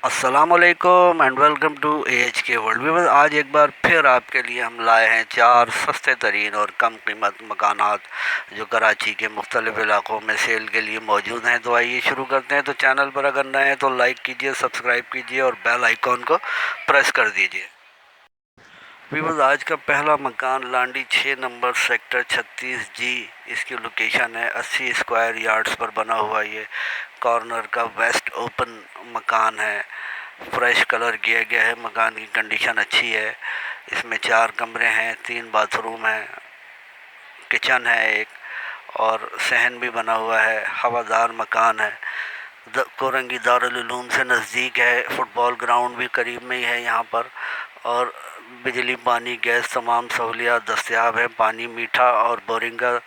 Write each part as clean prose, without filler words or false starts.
السلام علیکم and welcome to AHK world viewers. آج ایک بار پھر آپ کے لیے ہم لائے ہیں 4 سستے ترین اور کم قیمت مکانات جو کراچی کے مختلف علاقوں میں سیل کے لیے موجود ہیں۔ تو آئیے شروع کرتے ہیں۔ تو چینل پر اگر نئے ہیں تو لائک کیجئے، سبسکرائب کیجئے اور بیل آئیکن کو پریس کر دیجئے۔ ویورز، آج کا پہلا مکان لانڈی 6 نمبر سیکٹر 36G اس کی لوکیشن ہے۔ 80 اسکوائر یارڈز پر بنا ہوا یہ کارنر کا ویسٹ اوپن مکان ہے۔ فریش کلر کیا گیا ہے، مکان کی کنڈیشن اچھی ہے۔ اس میں 4 کمرے ہیں، 3 باتھ روم ہیں، کچن ہے ایک، اور صحن بھی بنا ہوا ہے۔ ہوادار مکان ہے، کورنگی دارالعلوم سے نزدیک ہے۔ فٹ بال گراؤنڈ بھی قریب میں ہی ہے یہاں پر، اور بجلی، پانی، گیس تمام سہولیات دستیاب ہیں۔ پانی میٹھا اور بورنگ کا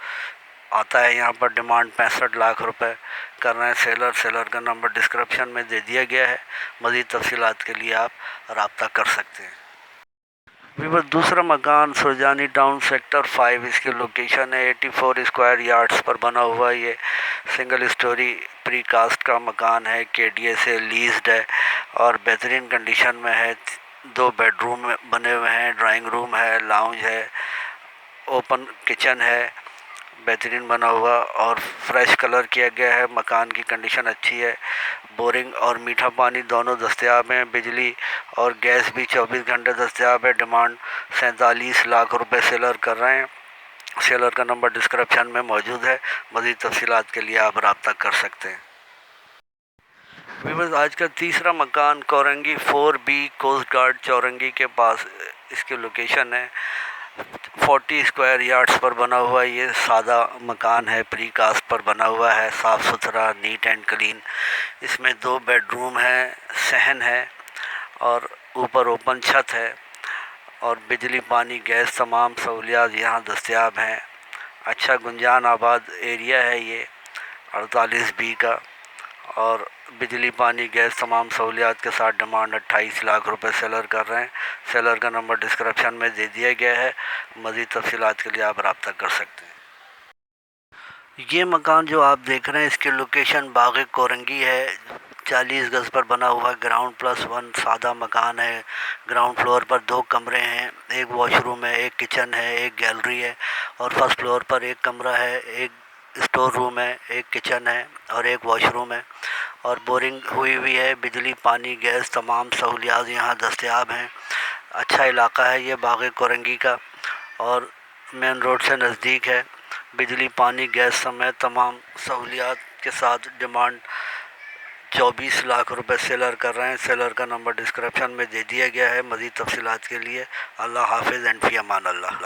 آتا ہے یہاں پر۔ ڈیمانڈ 65 لاکھ روپے کر رہے ہیں سیلر کا نمبر ڈسکرپشن میں دے دیا گیا ہے۔ مزید تفصیلات کے لیے آپ رابطہ کر سکتے ہیں۔ ویور، دوسرا مکان سرجانی ٹاؤن سیکٹر 5 اس کی لوکیشن ہے۔ 84 اسکوائر یارڈز پر بنا ہوا یہ سنگل اسٹوری پری کاسٹ کا مکان ہے۔ KDA سے لیزڈ ہے اور بہترین کنڈیشن میں ہے۔ 2 بیڈ روم بنے ہوئے ہیں، ڈرائنگ روم ہے، لاؤنج ہے، اوپن کچن ہے، بہترین بنا ہوا اور فریش کلر کیا گیا ہے۔ مکان کی کنڈیشن اچھی ہے۔ بورنگ اور میٹھا پانی دونوں دستیاب ہیں۔ بجلی اور گیس بھی 24 گھنٹے دستیاب ہے۔ ڈیمانڈ 47 لاکھ روپے سیلر کر رہے ہیں۔ سیلر کا نمبر ڈسکرپشن میں موجود ہے۔ مزید تفصیلات کے لیے آپ رابطہ کر سکتے ہیں۔ ویورز، آج کا تیسرا مکان کورنگی 4B کوسٹ گارڈ چورنگی کے پاس اس کی لوکیشن ہے۔ 40 اسکوائر یارڈز پر بنا ہوا یہ سادہ مکان ہے، پری کاسٹ پر بنا ہوا ہے، صاف ستھرا، نیٹ اینڈ کلین۔ اس میں 2 بیڈ روم ہے، صحن ہے اور اوپر اوپن چھت ہے، اور بجلی، پانی، گیس تمام سہولیات یہاں دستیاب ہیں۔ اچھا گنجان آباد ایریا ہے یہ 48B کا، اور بجلی، پانی، گیس تمام سہولیات کے ساتھ ڈیمانڈ 28 لاکھ روپے سیلر کر رہے ہیں۔ سیلر کا نمبر ڈسکرپشن میں دے دیا گیا ہے۔ مزید تفصیلات کے لیے آپ رابطہ کر سکتے ہیں۔ یہ مکان جو آپ دیکھ رہے ہیں اس کی لوکیشن باغ کورنگی ہے۔ 40 گز پر بنا ہوا گراؤنڈ پلس 1 سادہ مکان ہے۔ گراؤنڈ فلور پر 2 کمرے ہیں، ایک واش روم ہے، ایک کچن ہے، ایک گیلری ہے، اور فرسٹ فلور پر ایک کمرہ ہے، ایک اسٹور روم ہے، ایک کچن ہے اور ایک واش روم ہے، اور بورنگ ہوئی ہوئی ہے۔ بجلی، پانی، گیس تمام سہولیات یہاں دستیاب ہیں۔ اچھا علاقہ ہے یہ باغ کورنگی کا، اور مین روڈ سے نزدیک ہے۔ بجلی، پانی، گیس سمیت تمام سہولیات کے ساتھ ڈیمانڈ 24 لاکھ روپے سیلر کر رہے ہیں۔ سیلر کا نمبر ڈسکرپشن میں دے دیا گیا ہے۔ مزید تفصیلات کے لیے اللہ حافظ اینڈ فی امان اللہ۔